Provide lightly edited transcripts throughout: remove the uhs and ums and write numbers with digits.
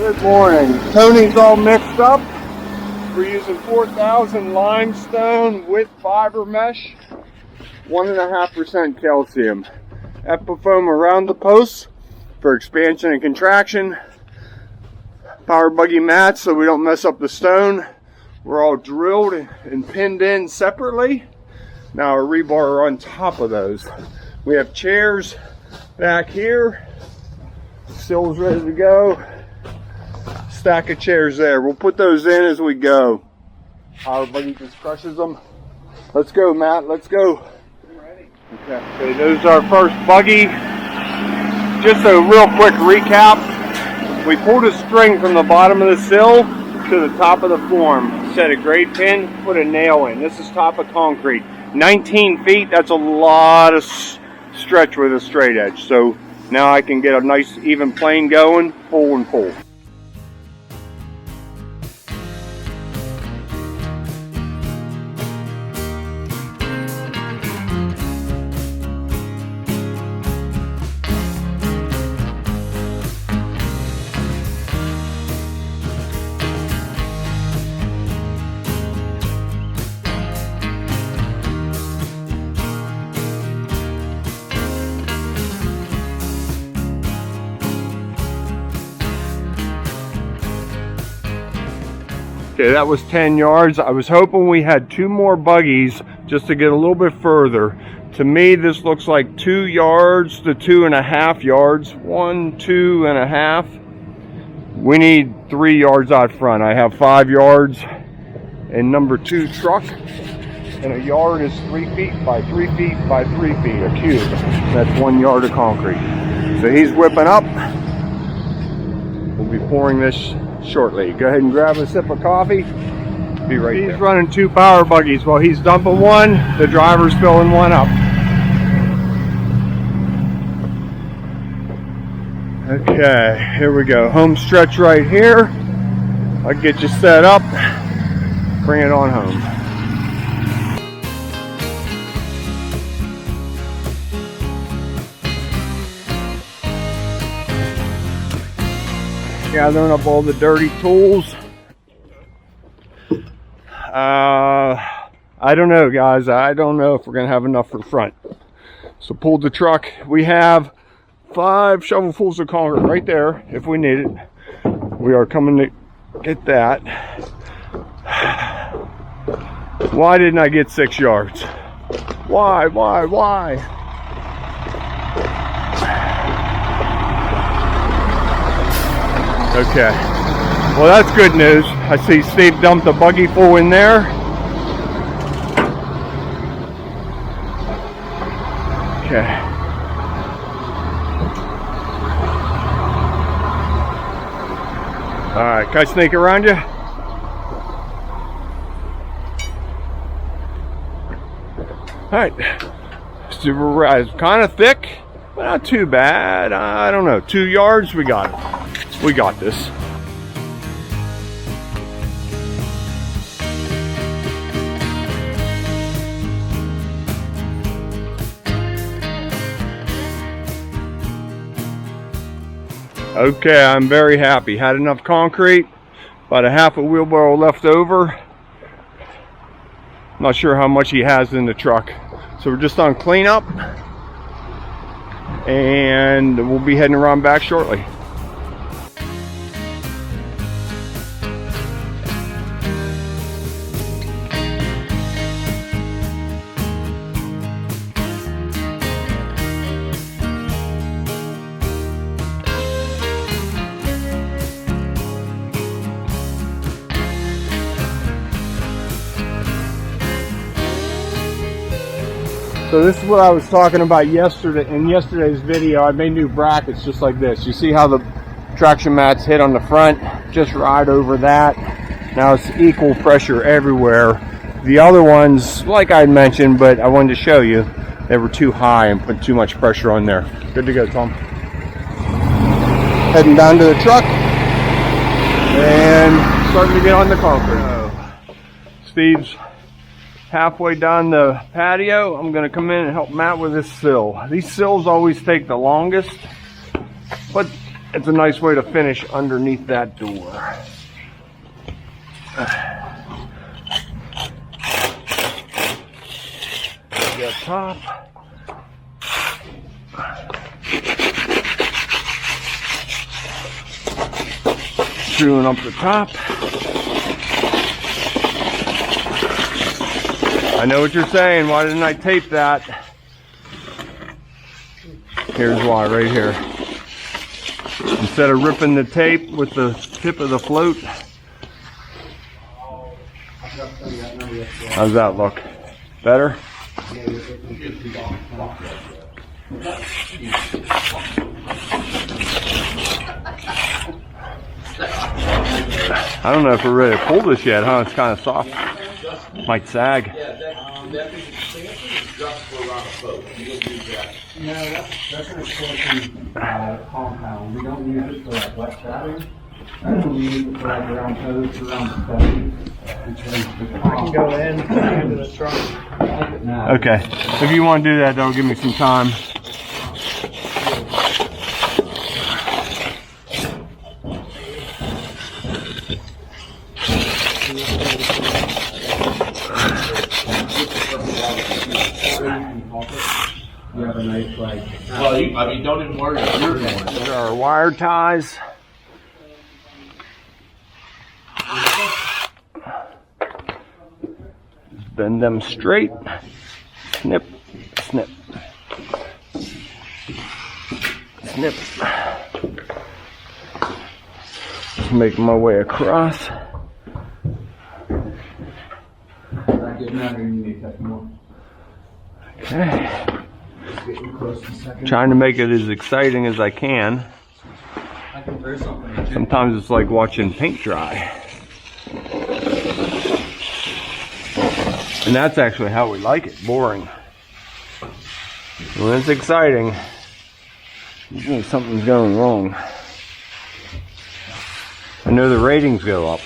Good morning. Tony's all mixed up. We're using 4,000 limestone with fiber mesh, 1.5% calcium. Epifoam around the posts for expansion and contraction. Power buggy mats so we don't mess up the stone. We're all drilled and pinned in separately. Now our rebar are on top of those. We have chairs back here. Sills ready to go. Stack of chairs there. We'll put those in as we go. Power buggy just crushes them. Let's go, Matt. Let's go. Ready. Okay, there's our first buggy. Just a real quick recap. We pulled a string from the bottom of the sill to the top of the form. Set a grade pin, put a nail in. This is top of concrete. 19 feet, that's a lot of stretch with a straight edge. So now I can get a nice even plane going, pull and pull. Okay, that was 10 yards. I was hoping we had 2 more buggies just to get a little bit further. To me, this looks like 2 yards to 2.5 yards. 1, 2.5. We need 3 yards out front. I have 5 yards and number 2 truck. And a yard is 3 feet by 3 feet by 3 feet, a cube. That's 1 yard of concrete. So he's whipping up. We'll be pouring this shortly. Go ahead and grab a sip of coffee. Be right there. He's running 2 power buggies. While he's dumping one, the driver's filling one up. Okay, here we go. Home stretch right here. I'll get you set up. Bring it on home. Gathering up all the dirty tools. I don't know, guys. I don't know if we're gonna have enough for front. So pulled the truck. We have 5 shovelfuls of concrete right there if we need it. We are coming to get that. Why didn't I get 6 yards? Why? Okay, well that's good news. I see Steve dumped a buggy full in there. Okay. Alright, can I sneak around you? Alright, super kind of thick, but not too bad. I don't know, 2 yards, we got it. We got this. Okay, I'm very happy. Had enough concrete, about a half a wheelbarrow left over. Not sure how much he has in the truck. So we're just on cleanup, and we'll be heading around back shortly. So this is what I was talking about yesterday. In yesterday's video, I made new brackets just like this. You see how the traction mats hit on the front? Just right over that. Now it's equal pressure everywhere. The other ones, like I mentioned, but I wanted to show you, they were too high and put too much pressure on there. Good to go, Tom. Heading down to the truck and starting to get on the concrete. Steve's halfway down the patio. I'm going to come in and help Matt with this sill. These sills always take the longest, but it's a nice way to finish underneath that door. The top. Screwing up the top. I know what you're saying. Why didn't I tape that? Here's why, right here. Instead of ripping the tape with the tip of the float. How's that look? Better? I don't know if we're ready to pull this yet, huh? It's kind of soft. Might sag. No, that's an extension compound. We don't use it for like wet shrouding. We use it for like around toes, around the belly. I can go in into the trunk. Okay. If you want to do that, that'll give me some time. You have a nice like. Well, I mean, don't even worry. These are our wire ties. Just bend them straight. Snip, snip, snip. Just make my way across. Okay. Trying to make it as exciting as I can. Sometimes it's like watching paint dry. And that's actually how we like it, boring. When it's exciting, usually something's going wrong. I know the ratings go up.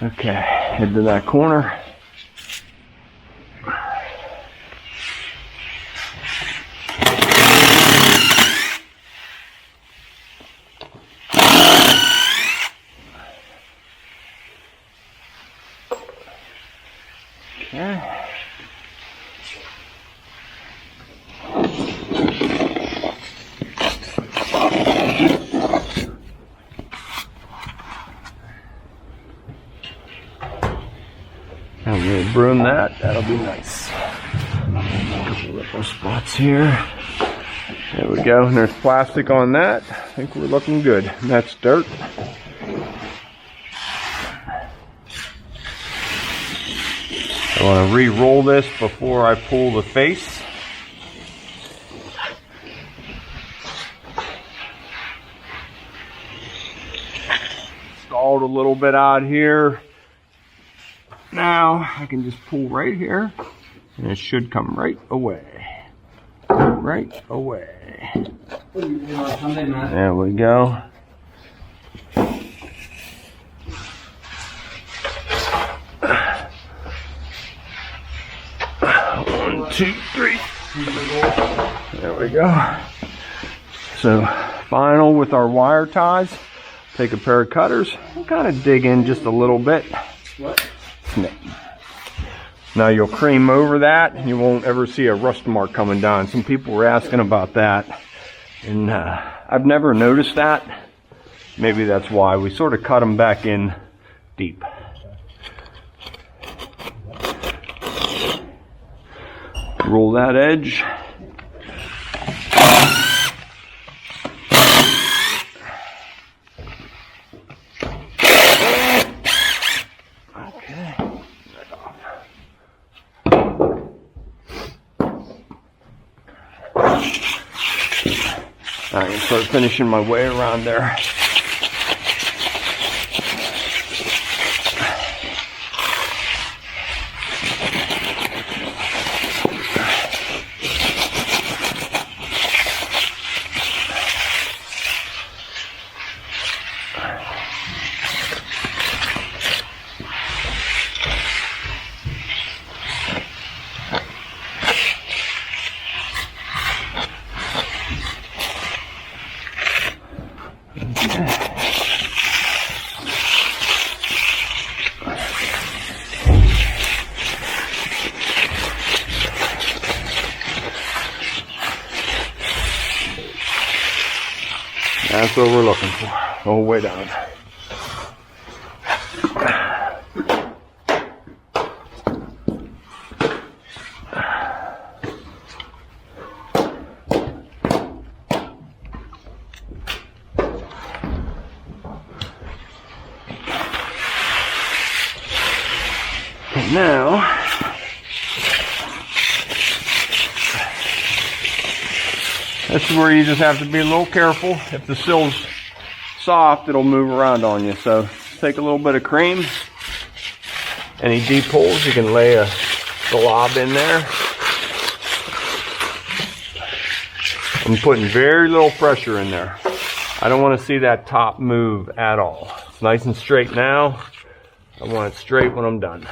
Okay, head to that corner. Okay. I'm going to broom that. That'll be nice. A couple little spots here. There we go. And there's plastic on that. I think we're looking good. And that's dirt. I want to re-roll this before I pull the face. Stalled a little bit out here. Now I can just pull right here and it should come right away. Right away. There we go. One, two, three. There we go. So final with our wire ties. Take a pair of cutters and kind of dig in just a little bit. Snip. Now you'll cream over that and you won't ever see a rust mark coming down. Some people were asking about that and I've never noticed that. Maybe that's why we sort of cut them back in deep. Roll that edge. I can start finishing my way around there. That's what we're looking for. Oh, way down. Now, this is where you just have to be a little careful. If the sill's soft, it'll move around on you. So take a little bit of cream. Any deep holes, you can lay a glob in there. I'm putting very little pressure in there. I don't want to see that top move at all. It's nice and straight now. I want it straight when I'm done.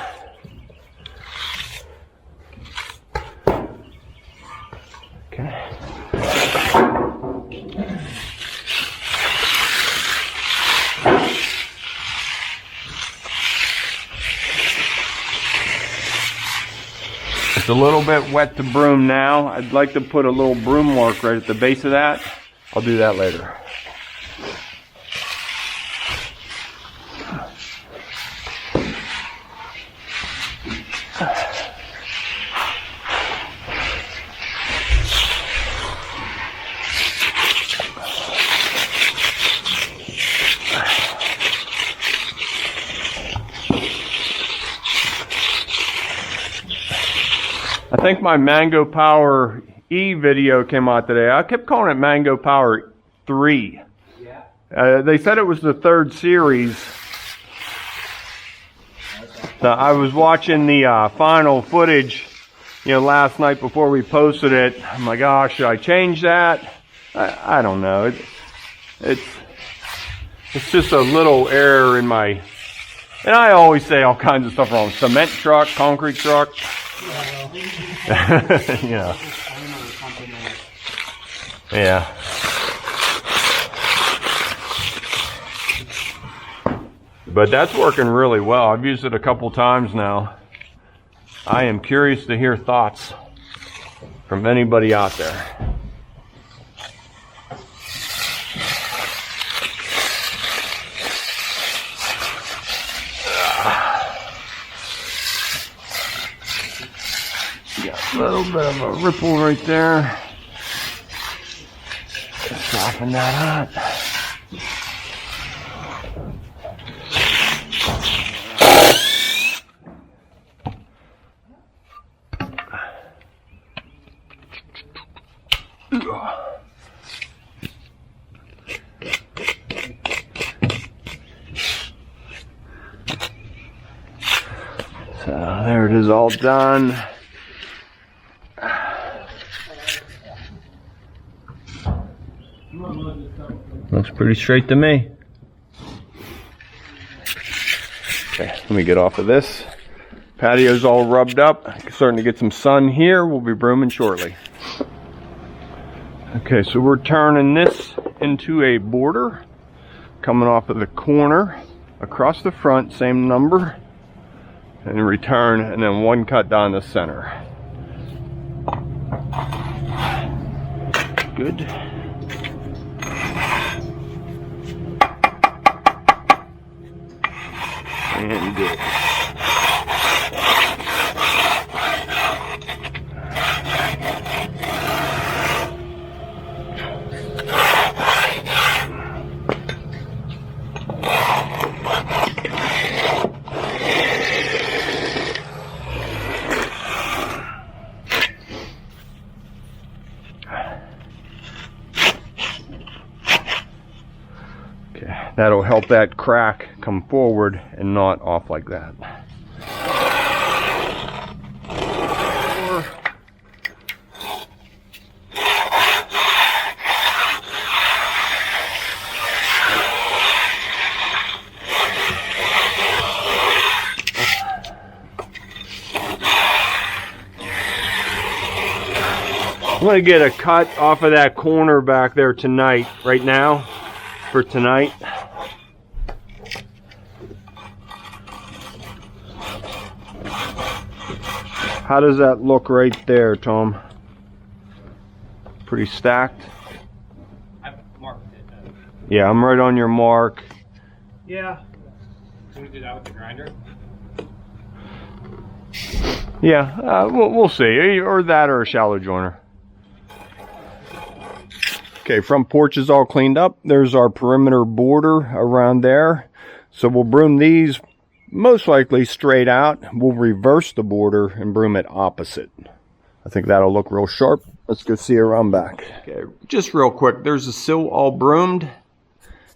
Okay. It's a little bit wet to broom now. I'd like to put a little broom mark right at the base of that. I'll do that later. I think my Mango Power E video came out today. I kept calling it Mango Power 3. Yeah. They said it was the 3rd series. So I was watching the final footage, last night before we posted it. I'm like, oh, should I change that? I don't know. It's just a little error in my. And I always say all kinds of stuff wrong. Cement truck, concrete truck. Yeah. Yeah. But that's working really well. I've used it a couple times now. I am curious to hear thoughts from anybody out there. Got a little bit of a ripple right there. Just soften that up. So there it is, all done. Looks pretty straight to me. Okay, let me get off of this. Patio's all rubbed up. Starting to get some sun here. We'll be brooming shortly. Okay, so we're turning this into a border. Coming off of the corner, across the front, same number. And return, and then one cut down the center. Good. And good. Okay, that'll help that crack come forward and not off like that. I'm going to get a cut off of that corner back there tonight, right now, for tonight. How does that look right there, Tom? Pretty stacked? I've marked it. Yeah, I'm right on your mark. Yeah. Can we do that with the grinder? Yeah, we'll see. Or that or a shallow joiner. Okay, front porch is all cleaned up. There's our perimeter border around there. So we'll broom these most likely straight out. We'll reverse the border and broom it opposite. I think that'll look real sharp. Let's go see around back. Okay, just real quick. There's the sill all broomed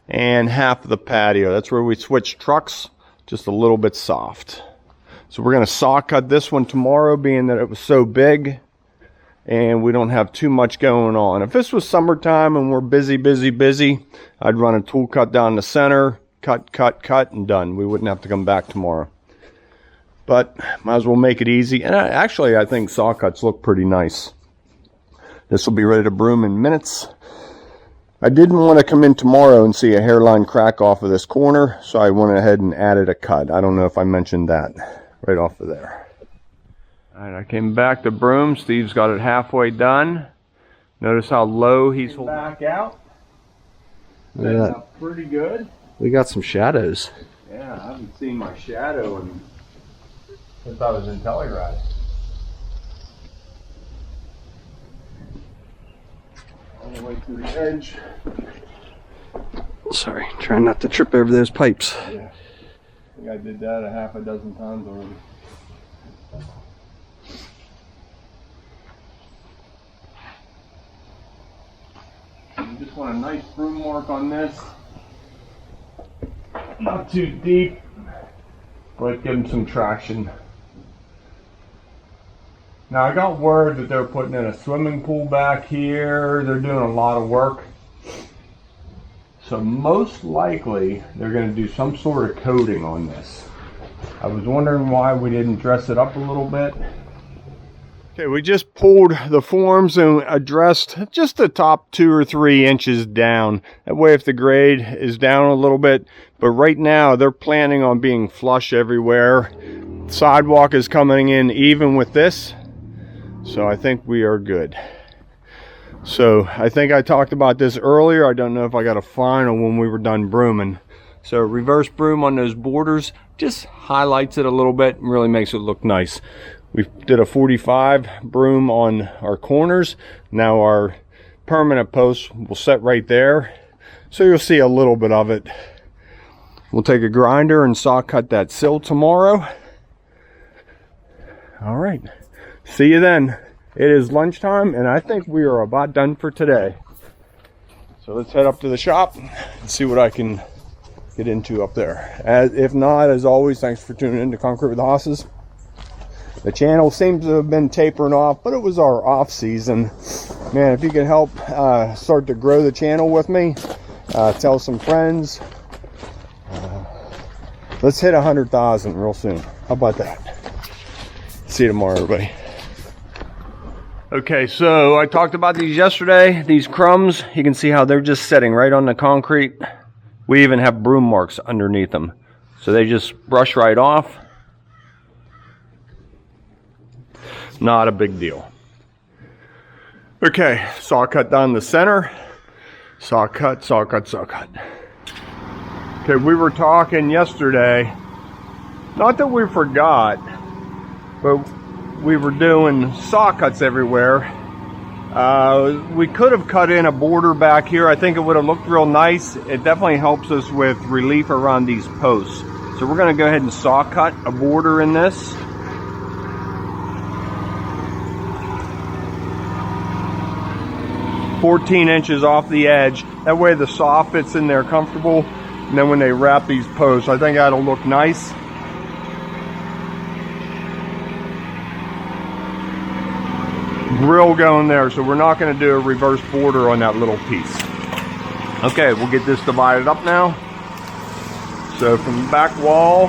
and half of the patio. That's where we switched trucks, just a little bit soft. So we're gonna saw cut this one tomorrow, being that it was so big and we don't have too much going on. If this was summertime and we're busy, I'd run a tool cut down the center, cut, and done. We wouldn't have to come back tomorrow. But might as well make it easy. And actually, I think saw cuts look pretty nice. This will be ready to broom in minutes. I didn't want to come in tomorrow and see a hairline crack off of this corner, so I went ahead and added a cut. I don't know if I mentioned that right off of there. All right, I came back to broom. Steve's got it halfway done. Notice how low he's holding back out. Setting up pretty good. We got some shadows. Yeah, I haven't seen my shadow since I was in Telluride. All the way to the edge. Sorry, trying not to trip over those pipes. Yeah, I think I did that a half a dozen times already. You just want a nice broom mark on this. Not too deep, but give them some traction. Now I got word that they're putting in a swimming pool back here. They're doing a lot of work. So most likely they're going to do some sort of coating on this. I was wondering why we didn't dress it up a little bit. Okay, we just pulled the forms and addressed just the top 2 or 3 inches down. That way if the grade is down a little bit, but right now they're planning on being flush everywhere. Sidewalk is coming in even with this, so I think we are good. So I think I talked about this earlier. I don't know if I got a final when we were done brooming. So reverse broom on those borders just highlights it a little bit and really makes it look nice. We did a 45 broom on our corners. Now our permanent post will set right there. So you'll see a little bit of it. We'll take a grinder and saw cut that sill tomorrow. All right, see you then. It is lunchtime and I think we are about done for today. So let's head up to the shop and see what I can get into up there. If not, as always, thanks for tuning in to Concrete with the Hosses. The channel seems to have been tapering off, but it was our off season. Man, if you could help start to grow the channel with me, tell some friends. Let's hit 100,000 real soon. How about that? See you tomorrow, everybody. Okay, so I talked about these yesterday. These crumbs, you can see how they're just setting right on the concrete. We even have broom marks underneath them. So they just brush right off. Not a big deal. Okay, saw cut down the center. Saw cut. Okay, we were talking yesterday, not that we forgot, but we were doing saw cuts everywhere. We could have cut in a border back here. I think it would have looked real nice. It definitely helps us with relief around these posts. So we're gonna go ahead and saw cut a border in this. $14 inches off the edge. That way the saw fits in there comfortable. And then when they wrap these posts, I think that'll look nice. Grill going there, so we're not going to do a reverse border on that little piece. Okay, we'll get this divided up now. So from the back wall,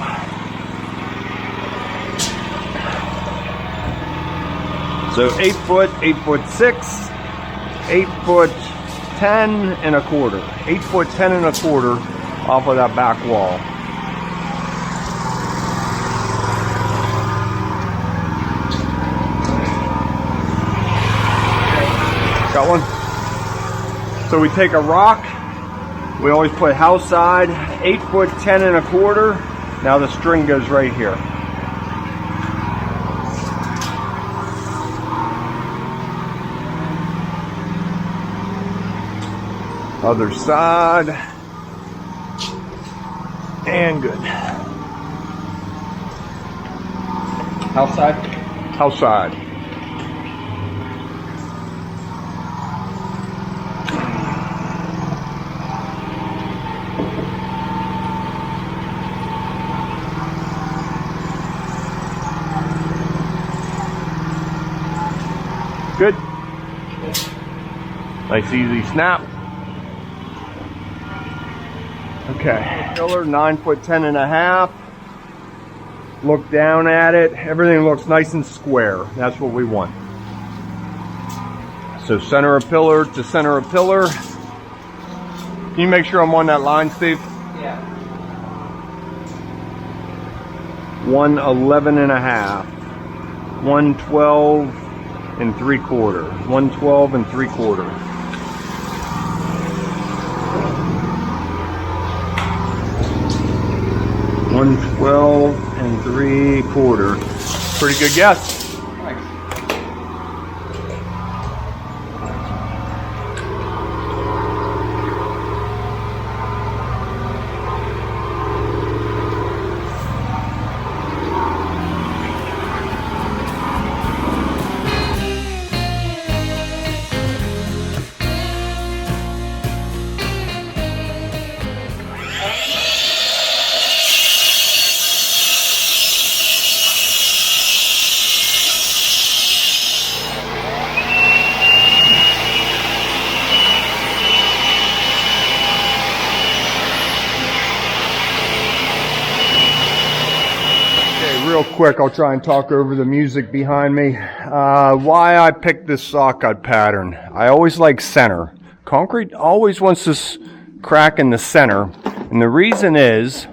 so 8 foot, 8'6", 8'10" and a quarter. 8'10" and a quarter off of that back wall. Got one? So we take a rock We always put house side, 8 foot 10 1/4. Now the string goes right here. Other side. And good. House side? House side. Good. Nice easy snap. Okay. Pillar 9 foot 10 1/2. Look down at it. Everything looks nice and square. That's what we want. So center of pillar to center of pillar. Can you make sure I'm on that line, Steve? Yeah. 111 1/2. 112 3/4. 112 3/4. $112 3/4. Pretty good guess. Thanks. Real quick, I'll try and talk over the music behind me. Why I picked this saw cut pattern. I always like center. Concrete always wants this crack in the center. And the reason is,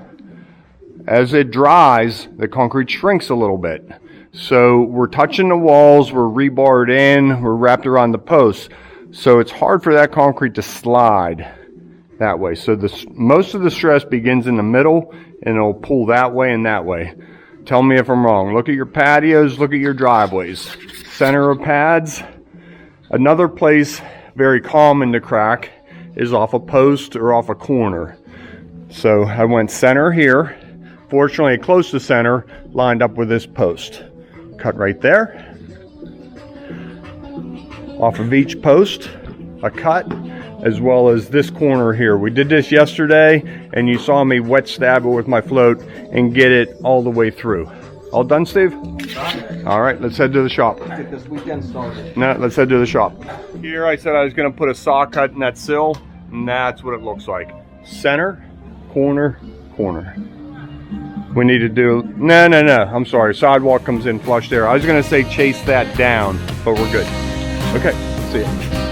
as it dries, the concrete shrinks a little bit. So we're touching the walls, we're rebarred in, we're wrapped around the posts. So it's hard for that concrete to slide that way. So most of the stress begins in the middle, and it'll pull that way and that way. Tell me if I'm wrong. Look at your patios, look at your driveways. Center of pads. Another place very common to crack is off a post or off a corner. So I went center here. Fortunately, close to center, lined up with this post. Cut right there. Off of each post, a cut, as well as this corner here. We did this yesterday, and you saw me wet stab it with my float and get it all the way through. All done, Steve? All right, let's head to the shop. Get this weekend started. No, let's head to the shop. Here I said I was gonna put a saw cut in that sill, and that's what it looks like. Center, corner, corner. We need to do, no, I'm sorry, sidewalk comes in flush there. I was gonna say chase that down, but we're good. Okay, see ya.